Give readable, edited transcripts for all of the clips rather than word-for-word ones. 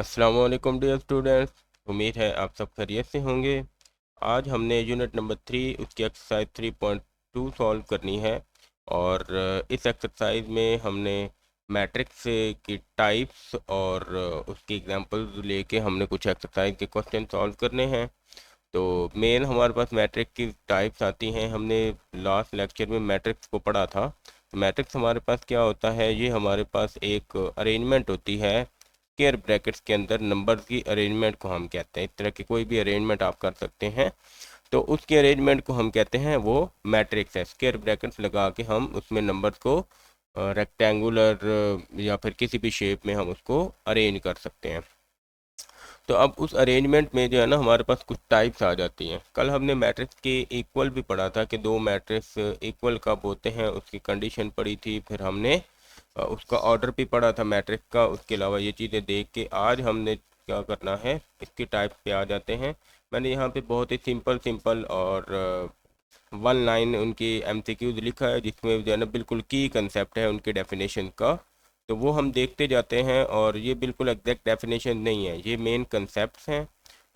अस्सलाम वालेकुम dear students. उम्मीद है आप सब खैरियत से होंगे। आज हमने यूनिट नंबर 3 उसकी एक्सरसाइज 3.2 सॉल्व करनी है। और इस एक्सरसाइज में हमने मैट्रिक्स की टाइप्स और उसकी एग्जांपल्स लेके हमने कुछ एक्सरसाइज के क्वेश्चन सॉल्व करने हैं। तो मेन हमारे पास मैट्रिक्स की टाइप्स आती हैं। हमने लास्ट लेक्चर में मैट्रिक्स को पढ़ा था। मैट्रिक्स हमारे पास क्या होता है, ये हमारे पास एक अरेंजमेंट होती है स्क्वायर ब्रैकेट्स के अंदर। नंबर्स की अरेंजमेंट को हम कहते हैं, इस तरह की कोई भी अरेंजमेंट आप कर सकते हैं तो उसकी अरेंजमेंट को हम कहते हैं वो मैट्रिक्स है। स्क्वायर ब्रैकेट्स लगा के हम उसमें नंबर्स को रेक्टेंगुलर या फिर किसी भी शेप में हम उसको अरेंज कर सकते हैं। तो अब उस अरेंजमेंट में जो है ना हमारे पास कुछ टाइप्स आ जाती हैं। कल हमने मैट्रिक्स के इक्वल भी पढ़ा था कि दो मैट्रिक्स इक्वल कब होते हैं, उसकी कंडीशन पढ़ी थी। फिर हमने उसका ऑर्डर भी पढ़ा था मैट्रिक्स का। उसके अलावा ये चीज़ें देख के आज हमने क्या करना है, इसकी टाइप्स पे आ जाते हैं। मैंने यहाँ पे बहुत ही सिंपल सिंपल और वन लाइन उनकी एमसीक्यूज लिखा है, जिसमें जो है ना बिल्कुल की कंसेप्ट है उनके डेफिनेशन का। तो वो हम देखते जाते हैं और ये बिल्कुल एग्जैक्ट डेफिनेशन नहीं है, ये मेन कंसेप्ट्स हैं।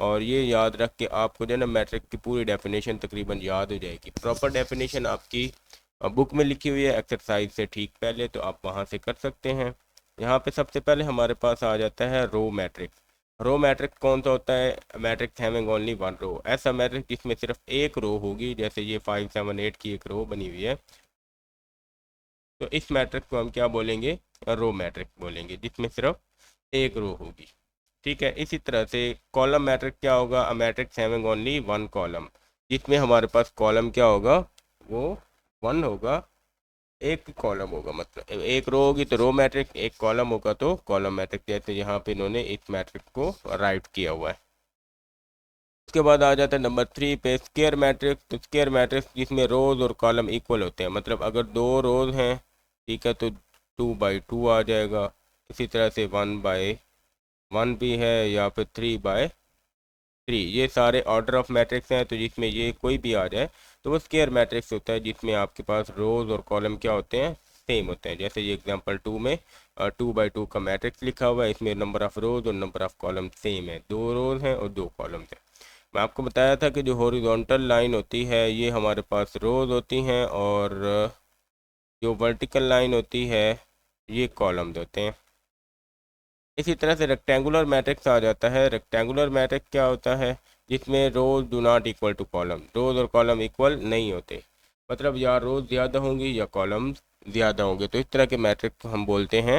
और ये याद रख के आपको जो है ना मैट्रिक की पूरी डेफिनेशन तकरीबन याद हो जाएगी। प्रॉपर डेफिनेशन आपकी बुक में लिखी हुई है एक्सरसाइज से ठीक पहले, तो आप वहाँ से कर सकते हैं। यहाँ पे सबसे पहले हमारे पास आ जाता है रो मैट्रिक्स। रो मैट्रिक्स कौन सा होता है? Matrix having only one row. ऐसा मैट्रिक्स जिसमें सिर्फ एक रो होगी, जैसे ये 5 7 8 की एक रो बनी हुई है, तो इस मैट्रिक्स को हम क्या बोलेंगे? रो मैट्रिक्स बोलेंगे, जिसमें सिर्फ एक रो होगी। ठीक है। इसी तरह से कॉलम मैट्रिक्स क्या होगा? A matrix having only one column, जिसमें हमारे पास कॉलम क्या होगा? वो वन होगा, एक कॉलम होगा। मतलब एक रो होगी तो रो मैट्रिक्स, एक कॉलम होगा तो कॉलम मैट्रिक्स। जैसे यहाँ पे इन्होंने इस मैट्रिक्स को राइट किया हुआ है। उसके बाद आ जाता है नंबर 3 पे स्क्वायर मैट्रिक्स। तो स्क्वायर मैट्रिक्स जिसमें रोज और कॉलम इक्वल होते हैं, मतलब अगर दो रोज हैं, ठीक है, तो 2 बाई 2 आ जाएगा। इसी तरह से 1 बाई 1 भी है, या फिर 3 बाई 3। ये सारे ऑर्डर ऑफ मैट्रिक्स हैं, तो जिसमें ये कोई भी आ जाए तो वो स्क्वायर मैट्रिक्स होता है, जिसमें आपके पास रोज और कॉलम क्या होते हैं? सेम होते हैं। जैसे ये एग्जांपल 2 में 2 बाई 2 का मैट्रिक्स लिखा हुआ है, इसमें नंबर ऑफ रोज और नंबर ऑफ कॉलम सेम है, दो रोज हैं और दो कॉलम्स हैं। मैं आपको बताया था कि जो हॉरिजॉन्टल लाइन होती है ये हमारे पास रोज होती हैं, और जो वर्टिकल लाइन होती है ये कॉलम्स होते हैं। इसी तरह से रेक्टेंगुलर मैट्रिक्स आ जाता है। रेक्टेंगुलर मैट्रिक्स क्या होता है? जिसमें rows do not equal to column, rows और कॉलम इक्वल नहीं होते, मतलब या रोज ज़्यादा होंगी या कॉलम्स ज़्यादा होंगे। तो इस तरह के मैट्रिक्स को हम बोलते हैं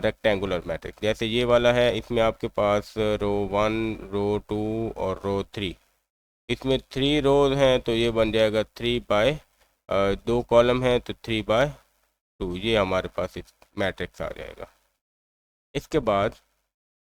रेक्टेंगुलर मैट्रिक्स। जैसे ये वाला है, इसमें आपके पास रो 1, रो 2 और रो 3। इसमें 3 रोज हैं तो ये बन जाएगा 3 बाय 2 कॉलम हैं तो 3 बाय 2। ये हमारे पास इस मैट्रिक्स आ जाएगा। इसके बाद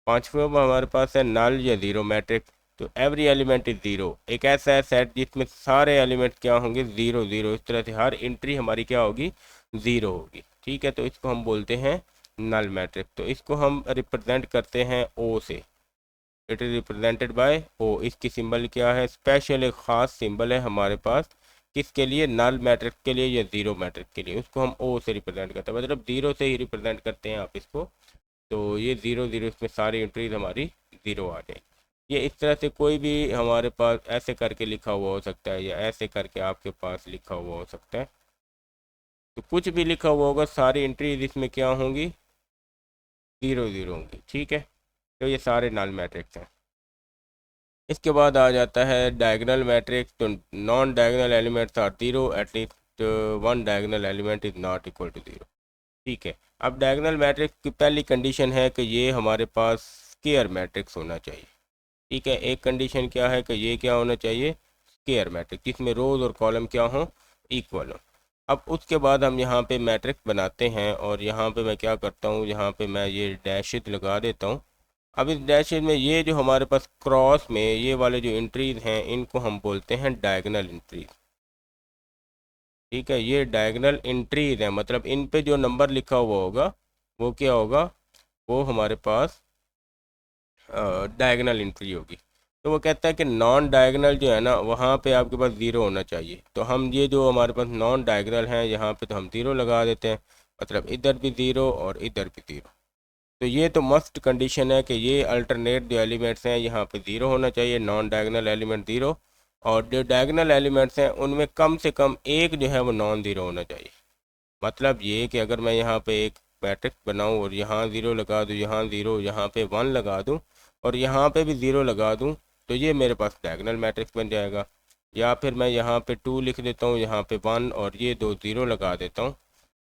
पांचवें में हमारे पास है नल या ज़ीरो मैट्रिक्स। तो एवरी एलिमेंट इज ज़ीरो, एक ऐसा है सेट जिसमें सारे एलिमेंट क्या होंगे? Zero zero. इस तरह से हर एंट्री हमारी क्या होगी? ज़ीरो होगी। ठीक है, तो इसको हम बोलते हैं नल मैट्रिक्स। तो इसको हम रिप्रेजेंट करते हैं ओ से। इट इज़ रिप्रेजेंटेड बाय ओ। इसकी सिंबल क्या है? स्पेशल एक ख़ास सिंबल है हमारे पास। किसके लिए? नल मैट्रिक्स के लिए या ज़ीरो मैट्रिक्स के लिए। उसको हम ओ से रिप्रेजेंट करते हैं, मतलब ज़ीरो से ही रिप्रेजेंट करते हैं आप इसको। तो ये ज़ीरो ज़ीरो, इसमें सारी एंट्रीज हमारी ज़ीरो आ जाएंगी। ये इस तरह से कोई भी हमारे पास ऐसे करके लिखा हुआ हो सकता है, या ऐसे करके आपके पास लिखा हुआ हो सकता है। तो कुछ भी लिखा हुआ होगा, सारी एंट्रीज इसमें क्या होंगी? ज़ीरो ज़ीरो होंगी। ठीक है, तो ये सारे नल मैट्रिक्स हैं। इसके बाद आ जाता है डायगोनल मैट्रिक्स। तो non diagonal elements are zero, at least one diagonal element is not equal to zero. ठीक है। अब डायगोनल मैट्रिक्स की पहली कंडीशन है कि ये हमारे पास स्क्वायर मैट्रिक्स होना चाहिए। ठीक है, एक कंडीशन क्या है कि ये क्या होना चाहिए? स्क्वायर मैट्रिक्स, जिसमें रोज और कॉलम क्या हो? इक्वल हो। अब उसके बाद हम यहाँ पे मैट्रिक्स बनाते हैं, और यहाँ पे मैं क्या करता हूँ, यहाँ पे मैं ये डैशेज लगा देता हूँ। अब इस डैशेज में ये जो हमारे पास क्रॉस में ये वाले जो एंट्रीज हैं, इनको हम बोलते हैं डायगोनल एंट्रीज। ठीक है, ये डायगोनल एंट्रीज हैं, मतलब इन पे जो नंबर लिखा हुआ होगा वो क्या होगा? वो हमारे पास डायगोनल एंट्री होगी। तो वो कहता है कि नॉन डायगोनल जो है ना, वहाँ पे आपके पास ज़ीरो होना चाहिए। तो हम ये जो हमारे पास नॉन डायगोनल हैं, यहाँ पे तो हम ज़ीरो लगा देते हैं, मतलब इधर भी ज़ीरो और इधर भी ज़ीरो। तो ये तो मस्ट कंडीशन है कि ये अल्टरनेट जो एलिमेंट्स हैं यहाँ पे ज़ीरो होना चाहिए, नॉन डायगनल एलिमेंट ज़ीरो, और जो डायगनल एलिमेंट्स हैं उनमें कम से कम एक जो है वो नॉन ज़ीरो होना चाहिए। मतलब ये कि अगर मैं यहाँ पे एक मैट्रिक्स बनाऊँ और यहाँ ज़ीरो लगा दूँ, यहाँ ज़ीरो, यहाँ पे वन लगा दूँ और यहाँ पे भी ज़ीरो लगा दूँ, तो ये मेरे पास डायगनल मैट्रिक्स बन जाएगा। या फिर मैं यहाँ पे टू लिख देता हूँ, यहाँ पे वन और ये दो ज़ीरो लगा देता हूँ,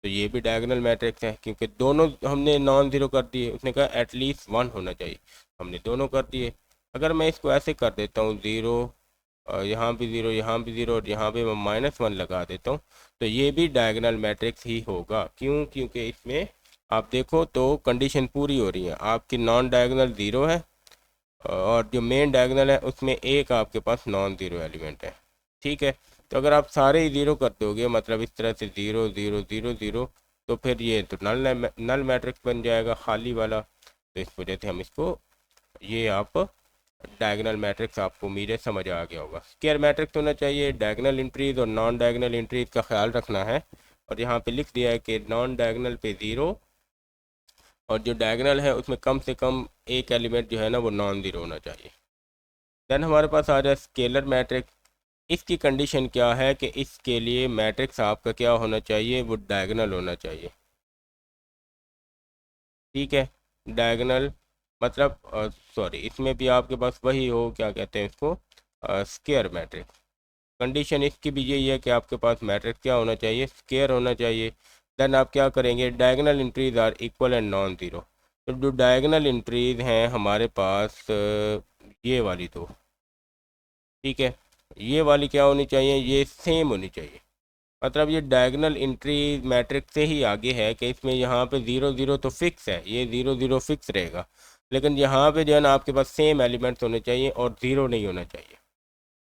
तो ये भी डायगनल मैट्रिक्स है, क्योंकि दोनों हमने नॉन ज़ीरो कर दिए। उसने कहा एटलीस्ट वन होना चाहिए, हमने दोनों कर दिए। अगर मैं इसको ऐसे कर देता हूँ ज़ीरो, यहाँ भी ज़ीरो, यहाँ भी ज़ीरो और यहाँ पे मैं माइनस वन लगा देता हूँ, तो ये भी डायगनल मैट्रिक्स ही होगा। क्यों? क्योंकि इसमें आप देखो तो कंडीशन पूरी हो रही है, आपकी नॉन डायगनल ज़ीरो है और जो मेन डायगनल है उसमें एक आपके पास नॉन ज़ीरो एलिमेंट है। ठीक है, तो अगर आप सारे ही ज़ीरो कर दोगे, मतलब इस तरह से ज़ीरो ज़ीरो ज़ीरो ज़ीरो, तो फिर ये तो नल मैट्रिक्स बन जाएगा खाली वाला। तो इस वजह से हम इसको, ये आप डायगनल मैट्रिक्स, आपको उम्मीद है समझ आ गया होगा। स्क्वायर मैट्रिक्स होना चाहिए, डायगनल एंट्रीज और नॉन डायगनल एंट्रीज का ख्याल रखना है। और यहाँ पे लिख दिया है कि नॉन डायगनल पे ज़ीरो और जो डायगनल है उसमें कम से कम एक एलिमेंट जो है ना वो नॉन ज़ीरो होना चाहिए। देन हमारे पास आ जाए स्केलर मैट्रिक्स। इसकी कंडीशन क्या है कि इसके लिए मैट्रिक्स आपका क्या होना चाहिए, वो डायगनल होना चाहिए। ठीक है, डायगनल मतलब सॉरी, इसमें भी आपके पास वही हो, क्या कहते हैं इसको, स्क्वायर मैट्रिक्स। कंडीशन इसकी भी यही है कि आपके पास मैट्रिक्स क्या होना चाहिए, स्क्वायर होना चाहिए। देन आप क्या करेंगे, diagonal entries are equal and non zero. तो जो डायगनल एंट्रीज हैं हमारे पास, ये वाली दो, ठीक है, ये वाली क्या होनी चाहिए, ये सेम होनी चाहिए। मतलब ये डायगनल एंट्री मैट्रिक्स से ही आगे है कि इसमें यहाँ पे ज़ीरो ज़ीरो तो फिक्स है, ये ज़ीरो ज़ीरो फिक्स रहेगा, लेकिन यहाँ पे जो है ना आपके पास सेम एलिमेंट्स होने चाहिए और ज़ीरो नहीं होना चाहिए।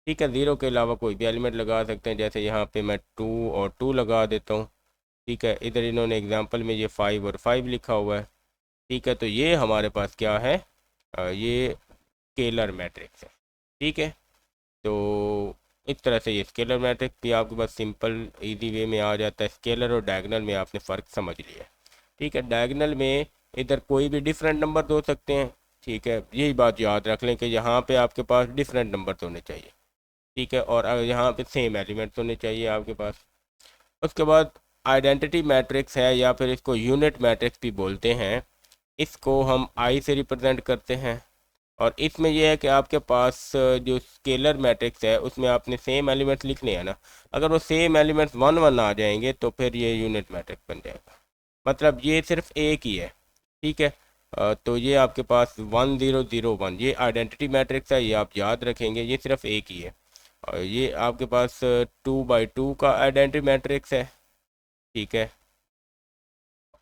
ठीक है, ज़ीरो के अलावा कोई भी एलिमेंट लगा सकते हैं, जैसे यहाँ पे मैं टू और टू लगा देता हूँ। ठीक है, इधर इन्होंने एग्जांपल में ये फाइव और फाइव लिखा हुआ है। ठीक है, तो ये हमारे पास क्या है, ये स्केलर मैट्रिक्स है। ठीक है, तो इस तरह से ये स्केलर मैट्रिक्स भी आपके पास सिंपल इजी वे में आ जाता है। स्केलर और डायगनल में आपने फ़र्क समझ लिया। ठीक है, डायगनल में इधर कोई भी डिफरेंट नंबर हो सकते हैं। ठीक है, यही बात याद रख लें कि यहाँ पे आपके पास डिफरेंट नंबर होने चाहिए। ठीक है, और यहाँ पे सेम एलिमेंट्स होने चाहिए आपके पास। उसके बाद आइडेंटिटी मैट्रिक्स है, या फिर इसको यूनिट मैट्रिक्स भी बोलते हैं। इसको हम आई से रिप्रेजेंट करते हैं, और इसमें यह है कि आपके पास जो स्केलर मैट्रिक्स है उसमें आपने सेम एलिमेंट्स लिखने हैं ना। अगर वो सेम एलिमेंट्स वन वन आ जाएंगे तो फिर ये यूनिट मैट्रिक्स बन जाएगा। मतलब ये सिर्फ एक ही है। ठीक है, तो ये आपके पास वन ज़ीरो ज़ीरो वन, ये आइडेंटिटी मैट्रिक्स है, ये आप याद रखेंगे, ये सिर्फ एक ही है। और ये आपके पास टू बाई टू का आइडेंटिटी मैट्रिक्स है। ठीक है,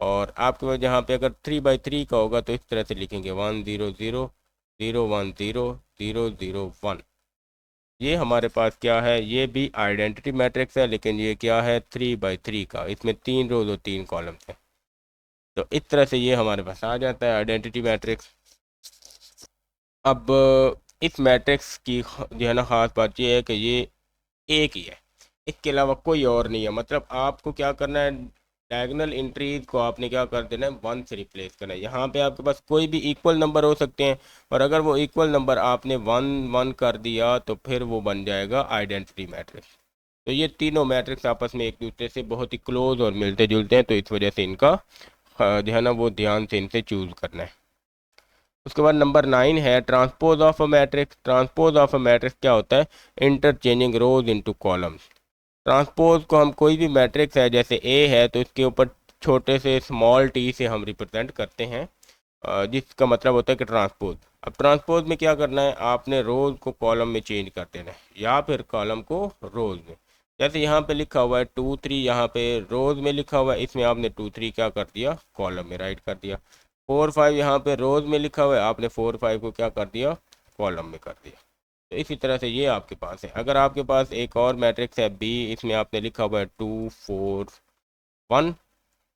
और आपके पास जहाँ पे अगर थ्री बाई थ्री का होगा तो इस तरह से लिखेंगे, one zero zero zero one zero zero zero one. ये हमारे पास क्या है, ये भी आइडेंटिटी मैट्रिक्स है, लेकिन ये क्या है, थ्री बाई थ्री का, इसमें तीन रोज और तीन कॉलम्स हैं। तो इस तरह से ये हमारे पास आ जाता है आइडेंटिटी मैट्रिक्स। अब इस मैट्रिक्स की जो है ना ख़ास बात ये है कि ये एक ही है, इसके अलावा कोई और नहीं है। मतलब आपको क्या करना है, डायगोनल एंट्रीज को आपने क्या कर देना है, वन से रिप्लेस करना है। यहाँ पे आपके पास कोई भी इक्वल नंबर हो सकते हैं, और अगर वो इक्वल नंबर आपने वन वन कर दिया तो फिर वो बन जाएगा आइडेंटिटी मैट्रिक्स। तो ये तीनों मैट्रिक्स आपस में एक दूसरे से बहुत ही क्लोज और मिलते जुलते हैं, तो इस वजह से इनका जो है ना वो ध्यान से इनसे चूज करना है। उसके बाद नंबर 9 है transpose of a matrix. Transpose of a matrix क्या होता है, इंटरचेंजिंग रोज इनटू कॉलम्स। ट्रांसपोज को हम कोई भी मैट्रिक्स है, जैसे ए है तो इसके ऊपर छोटे से स्मॉल टी से हम रिप्रेजेंट करते हैं, जिसका मतलब होता है कि ट्रांसपोज। अब ट्रांसपोज में क्या करना है, आपने रोज को कॉलम में चेंज कर देना है, या फिर कॉलम को रोज में। जैसे यहाँ पे लिखा हुआ है टू थ्री, यहाँ पे रोज में लिखा हुआ है, इसमें आपने टू थ्री क्या कर दिया, कॉलम में राइट कर दिया। फोर फाइव यहाँ पे रोज में लिखा हुआ है, आपने फोर फाइव को क्या कर दिया, कॉलम में कर दिया। तो इसी तरह से ये आपके पास है। अगर आपके पास एक और मैट्रिक्स है बी, इसमें आपने लिखा हुआ है टू फोर वन,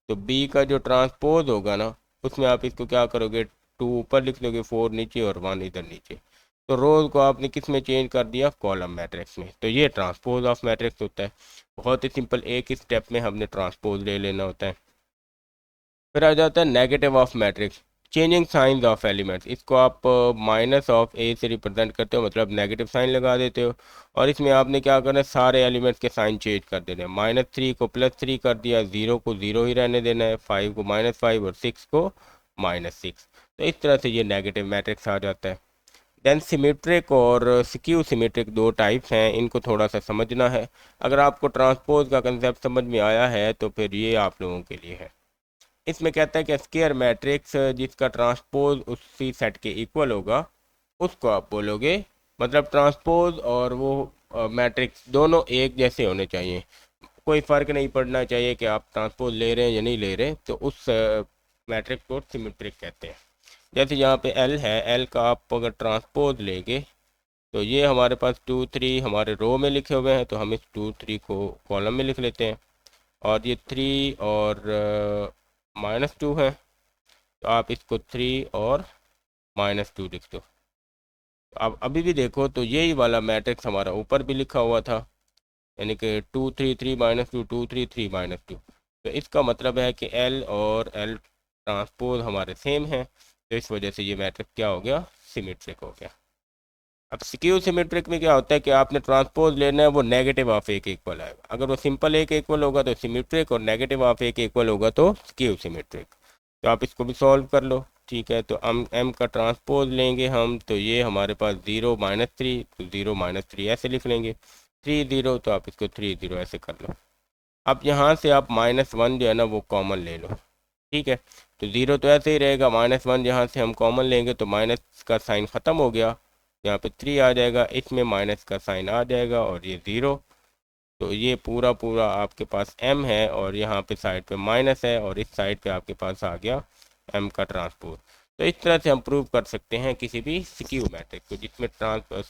तो बी का जो ट्रांसपोज होगा ना, उसमें आप इसको क्या करोगे, टू ऊपर लिख लोगे, फोर नीचे और वन इधर नीचे। तो रोज को आपने किस में चेंज कर दिया, कॉलम मैट्रिक्स में। तो ये ट्रांसपोज ऑफ मैट्रिक्स होता है। बहुत ही सिंपल, एक ही स्टेप में हमने ट्रांसपोज ले लेना होता है। फिर आ जाता है negative of matrix. Changing science of elements, इसको आप माइनस ऑफ ए से रिप्रेजेंट करते हो, मतलब नेगेटिव साइन लगा देते हो। और इसमें आपने क्या करना है, सारे एलिमेंट्स के साइन चेंज कर देने हैं। -3 को +3 कर दिया, 0 को 0 ही रहने देना है, 5 को -5 और 6 को -6। तो इस तरह से ये नेगेटिव मैट्रिक्स आ जाता है। देन सिमेट्रिक और स्क्यू सिमेट्रिक दो टाइप्स हैं, इनको थोड़ा सा समझना है। अगर आपको ट्रांसपोज का कंसेप्ट समझ में आया है तो फिर ये आप लोगों के लिए है। इसमें कहता है कि स्क्वायर मैट्रिक्स जिसका ट्रांसपोज उसी सेट के इक्वल होगा उसको आप बोलोगे, मतलब ट्रांसपोज और वो मैट्रिक्स दोनों एक जैसे होने चाहिए, कोई फ़र्क नहीं पड़ना चाहिए कि आप ट्रांसपोज ले रहे हैं या नहीं ले रहे, तो उस मैट्रिक्स को सिमेट्रिक कहते हैं। जैसे यहाँ पे एल है, एल का आप अगर ट्रांसपोज लेंगे तो ये हमारे पास 2 3 हमारे रो में लिखे हुए हैं, तो हम इस 2 3 को कॉलम में लिख लेते हैं। और ये 3 और -2 है, तो आप इसको 3 और -2 लिख दो। अब अभी भी देखो तो यही वाला मैट्रिक्स हमारा ऊपर भी लिखा हुआ था, यानी कि 2 3 3 -2 2 3 3 -2। तो इसका मतलब है कि एल और एल ट्रांसपोज हमारे सेम हैं, तो इस वजह से ये मैट्रिक्स क्या हो गया, सिमेट्रिक हो गया। अब स्क्यू सिमेट्रिक में क्या होता है कि आपने ट्रांसपोज लेना है, वो नेगेटिव ऑफ ए के इक्वल आएगा। अगर वो सिंपल ए के इक्वल होगा तो सिमेट्रिक, और नेगेटिव ऑफ ए के इक्वल होगा तो स्क्यू सिमेट्रिक। तो आप इसको भी सॉल्व कर लो। ठीक है, तो हम एम का ट्रांसपोज लेंगे हम, तो ये हमारे पास 0 -3, तो 0 -3 ऐसे लिख लेंगे। 3 0, तो आप इसको 3 0 ऐसे कर लो। अब यहाँ से आप -1 जो है ना वो कॉमन ले लो। ठीक है, तो 0 तो ऐसे ही रहेगा, -1 यहाँ से हम कॉमन लेंगे तो माइनस का साइन ख़त्म हो गया, यहाँ पे 3 आ जाएगा, इसमें माइनस का साइन आ जाएगा और ये 0। तो ये पूरा पूरा आपके पास m है और यहाँ पे साइड पे माइनस है और इस साइड पे आपके पास आ गया m का ट्रांसपोज। तो इस तरह से हम प्रूव कर सकते हैं किसी भी स्क्यू मैट्रिक्स को जिसमें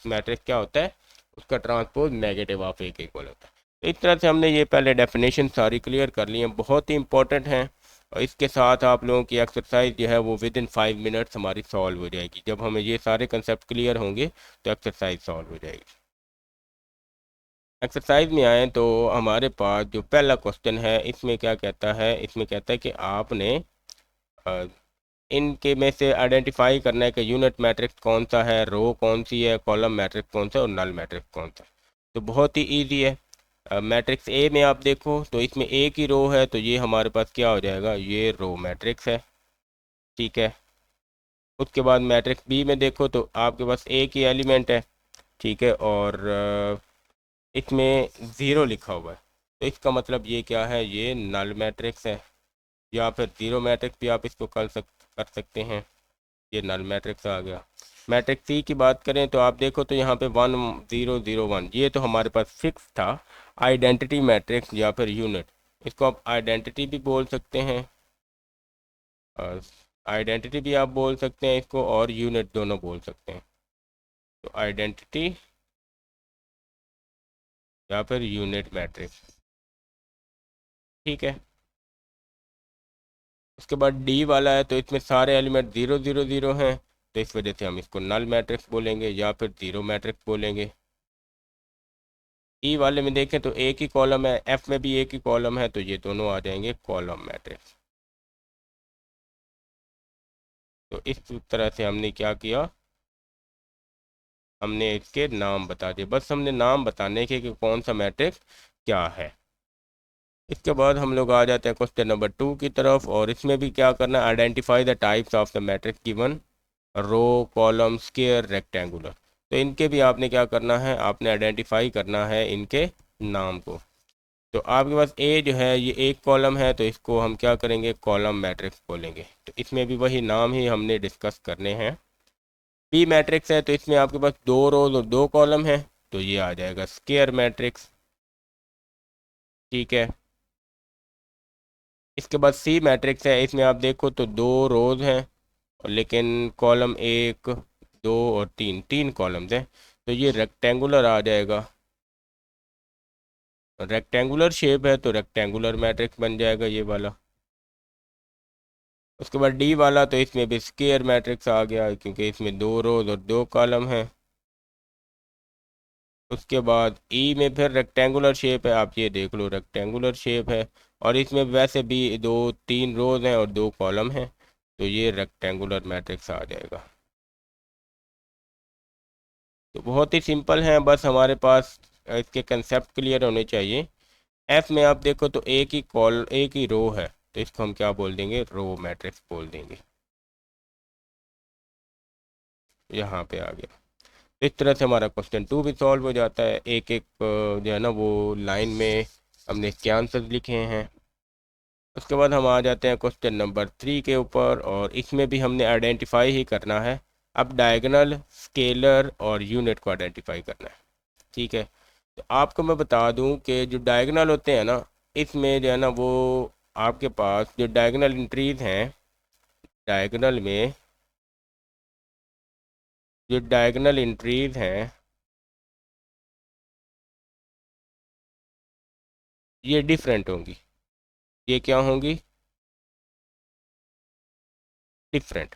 मैट्रिक्स क्या होता है, उसका ट्रांसपोज नेगेटिव ऑफ ए के इक्वल होता है। तो इस तरह से हमने ये पहले डेफिनेशन सारी क्लियर कर ली हैं, बहुत ही इंपॉर्टेंट हैं। और इसके साथ आप लोगों की एक्सरसाइज जो है वो विद इन 5 मिनट्स हमारी सॉल्व हो जाएगी। जब हमें ये सारे कंसेप्ट क्लियर होंगे तो एक्सरसाइज सॉल्व हो जाएगी। एक्सरसाइज में आए तो हमारे पास जो पहला क्वेश्चन है इसमें क्या कहता है, इसमें कहता है कि आपने अ, इनके में से आइडेंटिफाई करना है कि यूनिट मैट्रिक्स कौन सा है, रो कौन सी है, कॉलम मैट्रिक्स कौन सा है और नल मैट्रिक्स कौन सा है। तो बहुत ही इजी है। मैट्रिक्स ए में आप देखो तो इसमें एक ही रो है, तो ये हमारे पास क्या हो जाएगा, ये रो मैट्रिक्स है। ठीक है, उसके बाद मैट्रिक्स बी में देखो तो आपके पास एक ही एलिमेंट है। ठीक है, और इसमें 0 लिखा हुआ है, तो इसका मतलब ये क्या है, ये नल मैट्रिक्स है, या फिर 0 मैट्रिक्स भी आप इसको कर सकते हैं। ये नल मैट्रिक्स आ गया। मैट्रिक्स सी की बात करें तो आप देखो तो यहाँ पे 1 0 0 1, ये तो हमारे पास फिक्स था। आइडेंटिटी मैट्रिक्स या फिर यूनिट, इसको आप आइडेंटिटी भी बोल सकते हैं, आइडेंटिटी भी आप बोल सकते हैं इसको, और यूनिट दोनों बोल सकते हैं। तो आइडेंटिटी या फिर यूनिट मैट्रिक्स। ठीक है, उसके बाद डी वाला है तो इसमें सारे एलिमेंट 0 0 0 हैं, तो इस वजह से हम इसको नल मैट्रिक्स बोलेंगे या फिर 0 मैट्रिक्स बोलेंगे। ई वाले में देखें तो एक ही कॉलम है, एफ में भी एक ही कॉलम है, तो ये दोनों आ जाएंगे कॉलम मैट्रिक्स। तो इस तरह से हमने क्या किया, हमने इसके नाम बता दिए, बस हमने नाम बताने के कि कौन सा मैट्रिक्स क्या है। इसके बाद हम लोग आ जाते हैं क्वेश्चन नंबर 2 की तरफ, और इसमें भी क्या करना है, identify the types of the matrix given, row column square rectangular. तो इनके भी आपने क्या करना है, आपने आइडेंटिफाई करना है इनके नाम को। तो आपके पास ए जो है ये एक कॉलम है, तो इसको हम क्या करेंगे, कॉलम मैट्रिक्स बोलेंगे। तो इसमें भी वही नाम ही हमने डिस्कस करने हैं। बी मैट्रिक्स है तो इसमें आपके पास 2 रोज और 2 कॉलम है, तो ये आ जाएगा स्क्वायर मैट्रिक्स। ठीक है, इसके बाद सी मैट्रिक्स है, इसमें आप देखो तो 2 रोज हैं और लेकिन कॉलम 1 2 और 3 कॉलम्स हैं, तो ये रेक्टेंगुलर आ जाएगा। रेक्टेंगुलर शेप है तो रेक्टेंगुलर मैट्रिक्स बन जाएगा ये वाला। उसके बाद डी वाला तो इसमें भी स्क्वायर मैट्रिक्स आ गया क्योंकि इसमें 2 रोज और 2 कॉलम हैं। उसके बाद ई में फिर रेक्टेंगुलर शेप है, आप ये देख लो रेक्टेंगुलर शेप है, और इसमें वैसे भी 2 3 रोज हैं और 2 कॉलम हैं, तो ये रेक्टेंगुलर मैट्रिक्स आ जाएगा। तो बहुत ही सिंपल है, बस हमारे पास इसके कंसेप्ट क्लियर होने चाहिए। एफ में आप देखो तो एक ही रो है, तो इसको हम क्या बोल देंगे, रो मैट्रिक्स बोल देंगे। यहाँ पे आ गया। इस तरह से हमारा क्वेश्चन 2 भी सॉल्व हो जाता है। एक एक जो है ना वो लाइन में हमने इसके आंसर लिखे हैं। उसके बाद हम आ जाते हैं क्वेश्चन नंबर 3 के ऊपर, और इसमें भी हमने आइडेंटिफाई ही करना है। अब डायगोनल, स्केलर और यूनिट को आइडेंटिफाई करना है। ठीक है, तो आपको मैं बता दूं कि जो डायगोनल होते हैं ना, इसमें जो है ना वो आपके पास जो डायगोनल एंट्रीज हैं, डायगोनल में जो डायगोनल एंट्रीज हैं ये डिफरेंट होंगी। ये क्या होंगी, डिफरेंट।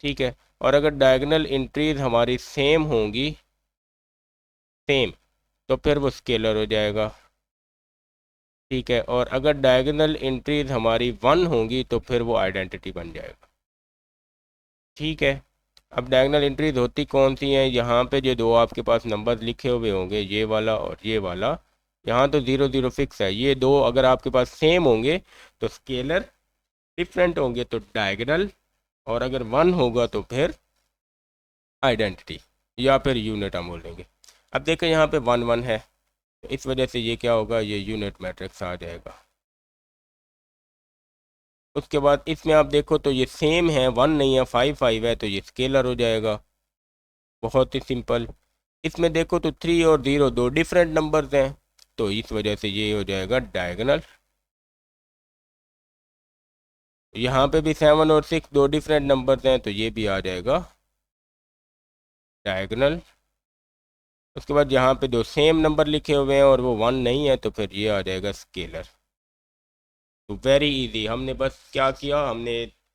ठीक है, और अगर डायगोनल एंट्रीज हमारी सेम होंगी, सेम, तो फिर वो स्केलर हो जाएगा। ठीक है, और अगर डायगोनल एंट्रीज हमारी 1 होंगी तो फिर वो आइडेंटिटी बन जाएगा। ठीक है, अब डायगोनल एंट्रीज होती कौन सी हैं, यहाँ पे जो दो आपके पास नंबर लिखे हुए होंगे, ये वाला और ये वाला, यहाँ तो 0 0 फिक्स है। ये दो अगर आपके पास सेम होंगे तो स्केलर, डिफरेंट होंगे तो डायगोनल, और अगर 1 होगा तो फिर आइडेंटिटी या फिर यूनिट हम बोलेंगे। अब देखें यहाँ पे 1 1 है, तो इस वजह से ये क्या होगा, ये यूनिट मैट्रिक्स आ जाएगा। उसके बाद इसमें आप देखो तो ये सेम है, 1 नहीं है, 5 5 है, तो ये स्केलर हो जाएगा। बहुत ही सिंपल। इसमें देखो तो 3 और 0 दो डिफरेंट नंबर्स हैं, तो इस वजह से ये हो जाएगा डायगोनल। यहाँ पे भी 7 और 6 दो डिफरेंट नंबर्स हैं, तो ये भी आ जाएगा डायगोनल। उसके बाद यहाँ पे दो सेम नंबर लिखे हुए हैं और वो 1 नहीं है, तो फिर ये आ जाएगा स्केलर। तो वेरी इजी, हमने बस क्या किया, हमने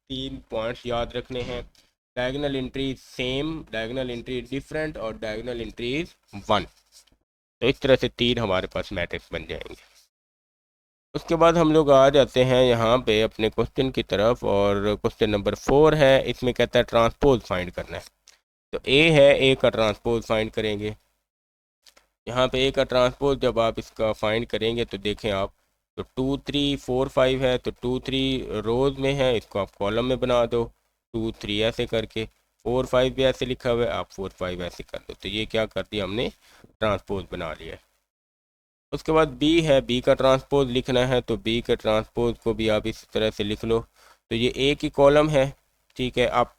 3 पॉइंट्स याद रखने हैं। Diagonal entry same, diagonal entry different और डायगोनल एंट्री 1। तो इस तरह से 3 हमारे पास मैट्रिक्स बन जाएंगे। उसके बाद हम लोग आ जाते हैं यहाँ पे अपने क्वेश्चन की तरफ, और क्वेश्चन नंबर 4 है। इसमें कहता है ट्रांसपोज फाइंड करना है। तो ए है, ए का ट्रांसपोज फाइंड करेंगे। यहाँ पे ए का ट्रांसपोज जब आप इसका फाइंड करेंगे तो देखें आप, तो 2 3 4 5 है, तो 2 3 रोज में है, इसको आप कॉलम में बना दो 2 3 ऐसे करके। 4 5 भी ऐसे लिखा हुआ है, आप 4 5 ऐसे कर दो। तो ये क्या कर दिया हमने, ट्रांसपोज बना लिया है। उसके बाद बी है, बी का ट्रांसपोज लिखना है, तो बी के ट्रांसपोज को भी आप इस तरह से लिख लो। तो ये ए की कॉलम है, ठीक है, आप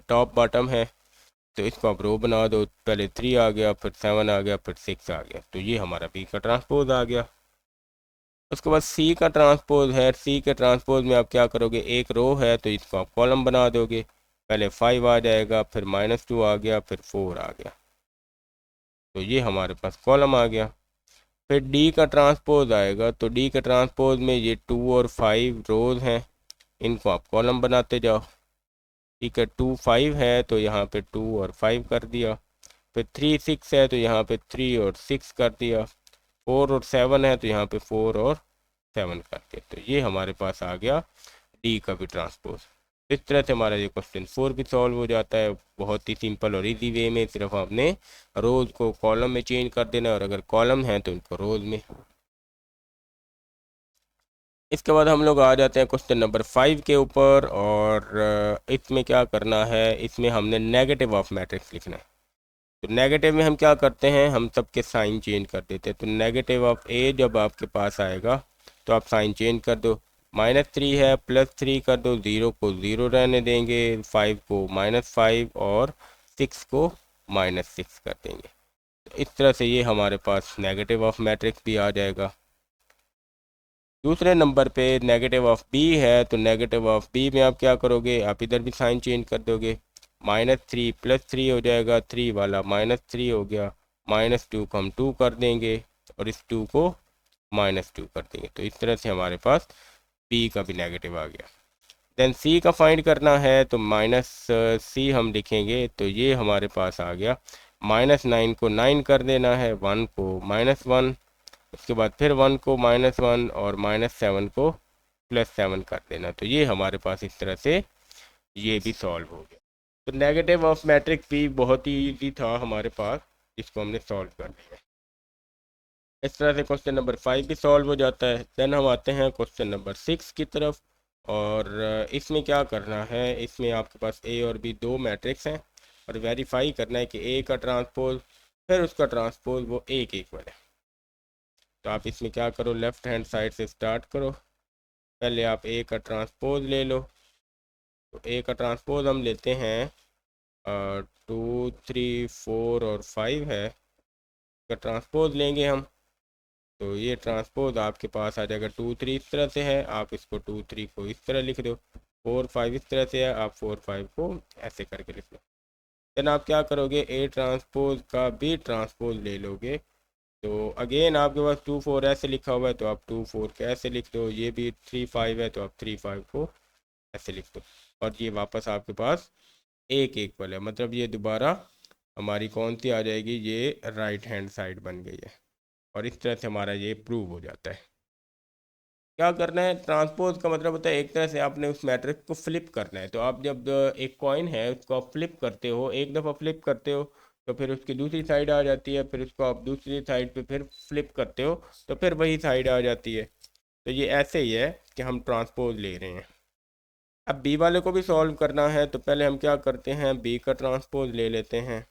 टॉप बॉटम है, तो इसको आप रो बना दो। पहले 3 आ गया, फिर 7 आ गया, फिर 6 आ गया, तो ये हमारा बी का ट्रांसपोज आ गया। उसके बाद सी का ट्रांसपोज है। सी के ट्रांसपोज में आप क्या करोगे, एक रो है तो इसको आप कॉलम बना दोगे। पहले 5 आ जाएगा, फिर -2 आ गया, फिर 4 आ गया, तो ये हमारे पास कॉलम आ गया। फिर डी का ट्रांसपोज आएगा, तो डी के ट्रांसपोज में ये 2 और 5 रोज हैं, इनको आप कॉलम बनाते जाओ। ठीक है, 2 5 है तो यहाँ पे 2 और 5 कर दिया। फिर 3 6 है तो यहाँ पे 3 और 6 कर दिया। 4 और 7 है तो यहाँ पे 4 और 7 कर दिया। तो ये हमारे पास आ गया डी का भी ट्रांसपोज। इस तरह से हमारा ये क्वेश्चन 4 भी सॉल्व हो जाता है, बहुत ही सिंपल और इजी वे में। सिर्फ आपने रोज को कॉलम में चेंज कर देना, और अगर कॉलम है तो इनको रोज में। इसके बाद हम लोग आ जाते हैं क्वेश्चन नंबर 5 के ऊपर, और इसमें क्या करना है, इसमें हमने नेगेटिव ऑफ मैट्रिक्स लिखना है। तो नेगेटिव में हम क्या करते हैं, हम सबके साइन चेंज कर देते हैं। तो नेगेटिव ऑफ ए जब आपके पास आएगा तो आप साइन चेंज कर दो। -3 है, +3 कर दो, 0 को 0 रहने देंगे, 5 को -5 और 6 को -6 कर देंगे। तो इस तरह से ये हमारे पास नेगेटिव ऑफ मैट्रिक्स भी आ जाएगा। दूसरे नंबर पे नेगेटिव ऑफ बी है, तो नेगेटिव ऑफ बी में आप क्या करोगे, आप इधर भी साइन चेंज कर दोगे। -3 +3 हो जाएगा, 3 वाला -3 हो गया, -2 को हम 2 कर देंगे, और इस 2 को -2 कर देंगे। तो इस तरह से हमारे पास बी का भी नेगेटिव आ गया। देन सी का फाइंड करना है, तो -c हम लिखेंगे, तो ये हमारे पास आ गया। -9 को 9 कर देना है, 1 को -1, उसके बाद फिर 1 को -1 और -7 को +7 कर देना। तो ये हमारे पास इस तरह से ये भी सॉल्व हो गया। तो नेगेटिव ऑफ मैट्रिक्स भी बहुत ही ईजी था हमारे पास, जिसको हमने सॉल्व कर लिया। इस तरह से क्वेश्चन नंबर 5 भी सॉल्व हो जाता है। देन हम आते हैं क्वेश्चन नंबर 6 की तरफ। और इसमें क्या करना है, इसमें आपके पास ए और बी दो मैट्रिक्स हैं और वेरीफाई करना है कि ए का ट्रांसपोज फिर उसका ट्रांसपोज वो ए के इक्वल है। तो आप इसमें क्या करो, लेफ्ट हैंड साइड से स्टार्ट करो। पहले आप ए का ट्रांसपोज ले लो। तो ए का ट्रांसपोज हम लेते हैं 2, 3, 4 और 5 है, का ट्रांसपोज लेंगे हम। तो ये ट्रांसपोज आपके पास आ जाएगा 2, 3 इस तरह से है, आप इसको 2, 3 को इस तरह लिख दो। 4, 5 इस तरह से है, आप 4, 5 को ऐसे करके लिख लो। देन आप क्या करोगे, ए ट्रांसपोज का बी ट्रांसपोज ले लोगे। तो अगेन आपके पास 2, 4 ऐसे लिखा हुआ है, तो आप 2, 4 के ऐसे लिख दो। ये भी 3, 5 है, तो आप 3, 5 को ऐसे लिख दो। और ये वापस आपके पास ए के इक्वल है, मतलब ये दोबारा हमारी कौन सी आ जाएगी, ये राइट हैंड साइड बन गई है। और इस तरह से हमारा ये प्रूव हो जाता है। क्या करना है, ट्रांसपोज का मतलब होता है एक तरह से आपने उस मैट्रिक्स को फ्लिप करना है। तो आप जब एक कॉइन है उसको आप फ्लिप करते हो, एक दफ़ा फ्लिप करते हो तो फिर उसकी दूसरी साइड आ जाती है, फिर उसको आप दूसरी साइड पे फिर फ्लिप करते हो तो फिर वही साइड आ जाती है। तो ये ऐसे ही है कि हम ट्रांसपोज ले रहे हैं। अब बी वाले को भी सॉल्व करना है, तो पहले हम क्या करते हैं, बी का ट्रांसपोज ले लेते हैं।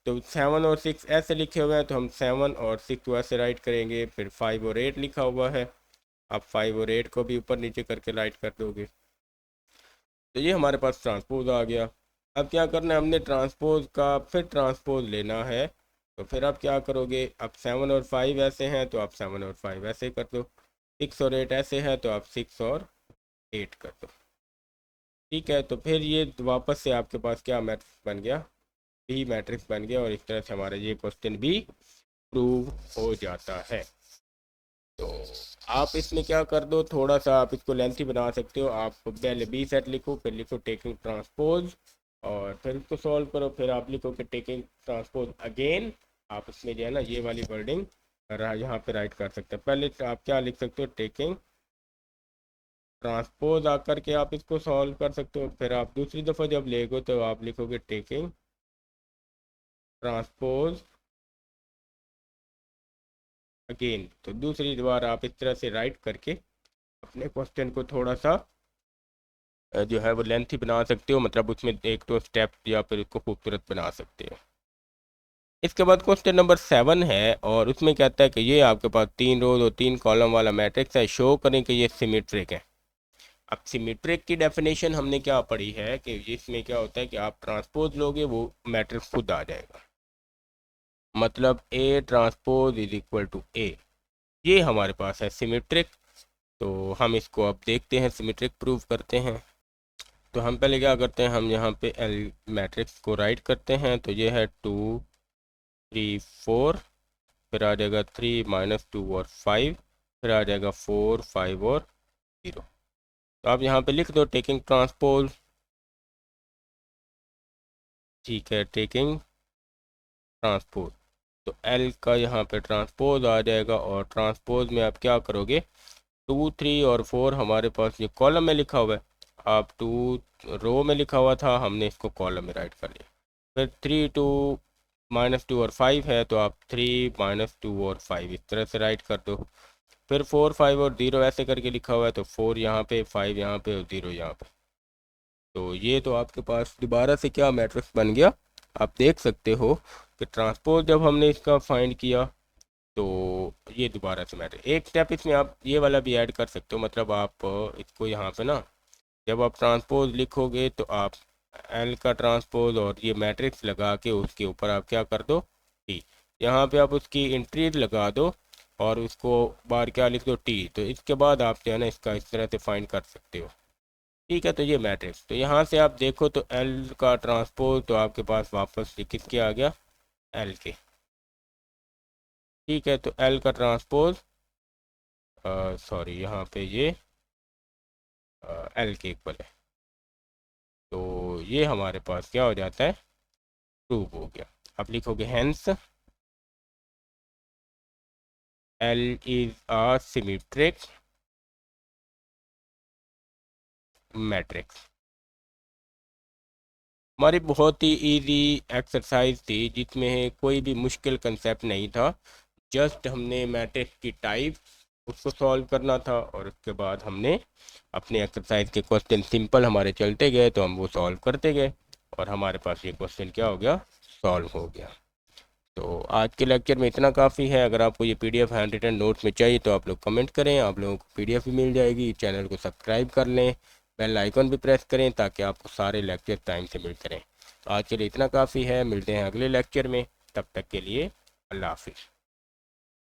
तो 7 और 6 ऐसे लिखे हुए हैं, तो हम 7 और 6 को ऐसे राइट करेंगे। फिर 5 और 8 लिखा हुआ है, आप 5 और 8 को भी ऊपर नीचे करके राइट कर दोगे। तो ये हमारे पास ट्रांसपोज आ गया। अब क्या करना है, हमने ट्रांसपोज का फिर ट्रांसपोज लेना है। तो फिर आप क्या करोगे, अब 7 और 5 ऐसे हैं, तो आप 7 और 5 ऐसे कर दो। 6 और 8 ऐसे हैं, तो आप 6 और 8 कर दो। ठीक है, तो फिर ये वापस से आपके पास क्या मैट्रिक्स बन गया, बी मैट्रिक्स बन गया। और इस तरह से हमारा ये क्वेश्चन भी प्रूव हो जाता है। तो आप इसमें क्या कर दो, थोड़ा सा आप इसको लेंथी बना सकते हो। आप पहले बी सेट लिखो, फिर लिखो टेकिंग ट्रांसपोज, और फिर उसको सॉल्व करो। फिर आप लिखो कि टेकिंग ट्रांसपोज अगेन। आप इसमें जो है ना ये वाली वर्डिंग यहाँ पे राइट कर सकते हैं। पहले तो आप क्या लिख सकते हो, टेकिंग ट्रांसपोज आकर के आप इसको सॉल्व कर सकते हो। फिर आप दूसरी दफ़ा जब लेगो तो आप लिखोगे टेकिंग ट्रांसपोज अगेन। तो दूसरी बार आप इस तरह से राइट करके अपने क्वेश्चन को थोड़ा सा जो है वो लेंथी बना सकते हो, मतलब उसमें एक दो स्टेप या फिर उसको खूबसूरत बना सकते हो। इसके बाद क्वेश्चन नंबर 7 है, और उसमें कहता है कि ये आपके पास 3 रोज और 3 कॉलम वाला मैट्रिक्स है, शो करें कि ये सिमेट्रिक है। अब सिमेट्रिक की डेफिनेशन हमने क्या पढ़ी है कि इसमें क्या होता है कि आप ट्रांसपोज लोगे वो मैट्रिक्स खुद आ जाएगा, मतलब A transpose is equal to A. ये हमारे पास है सिमेट्रिक। तो हम इसको अब देखते हैं, सिमेट्रिक प्रूव करते हैं। तो हम पहले क्या करते हैं, हम यहाँ पे एल मैट्रिक्स को राइट करते हैं। तो ये है 2, 3, 4, फिर आ जाएगा 3, -2 और 5, फिर आ जाएगा 4, 5 और 0। तो आप यहाँ पे लिख दो टेकिंग ट्रांसपोज। ठीक है, टेकिंग ट्रांसपोज। तो एल का यहाँ पे ट्रांसपोज आ जाएगा, और ट्रांसपोज में आप क्या करोगे, 2, 3 और 4 हमारे पास ये कॉलम में लिखा हुआ है। आप 2 रो में लिखा हुआ था, हमने इसको कॉलम में राइट कर लिया। फिर 3, 2, -2 और 5 है, तो आप 3, -2 और 5 इस तरह से राइट कर दो। फिर 4, 5 और 0 ऐसे करके लिखा हुआ है, तो 4 यहाँ पे, 5 यहाँ पे और 0 यहाँ पे। तो ये तो आपके पास दोबारा से क्या मैट्रिक्स बन गया। आप देख सकते हो कि ट्रांसपोज जब हमने इसका फाइंड किया तो ये दोबारा से मैट्रिक्स। एक स्टेप इसमें आप ये वाला भी ऐड कर सकते हो, मतलब आप इसको यहाँ पे ना जब आप ट्रांसपोज लिखोगे तो आप एल का ट्रांसपोज और ये मैट्रिक्स लगा के उसके ऊपर आप क्या कर दो, टी। यहाँ पे आप उसकी एंट्रीज लगा दो और उसको बार क्या लिख दो, टी। तो इसके बाद आप जो है ना इसका इस तरह से फाइंड कर सकते हो। ठीक है, तो ये मैट्रिक्स, तो यहाँ से आप देखो तो एल का ट्रांसपोज तो आपके पास वापस ये किसके आ गया, एल के। ठीक है, तो एल का ट्रांसपोज सॉरी यहाँ पे ये एल के इक्वल है। तो ये हमारे पास क्या हो जाता है, प्रूव हो गया। आप लिखोगे hence L is a symmetric matrix. हमारी बहुत ही इजी एक्सरसाइज थी जिसमें कोई भी मुश्किल कंसेप्ट नहीं था। जस्ट हमने मैट्रिक्स की टाइप उसको सॉल्व करना था और उसके बाद हमने अपने एक्सरसाइज के क्वेश्चन सिंपल हमारे चलते गए तो हम वो सॉल्व करते गए और हमारे पास ये क्वेश्चन क्या हो गया, सॉल्व हो गया। तो आज के लेक्चर में इतना काफ़ी है। अगर आपको ये पीडीएफ हैंड रिटन नोट्स में चाहिए तो आप लोग कमेंट करें, आप लोगों को पीडीएफ भी मिल जाएगी। चैनल को सब्सक्राइब कर लें, बेल आइकन भी प्रेस करें ताकि आपको सारे लेक्चर टाइम से मिलते रहें। आज के लिए इतना काफ़ी है, मिलते हैं अगले लेक्चर में, तब तक के लिए अल्लाह हाफिज़।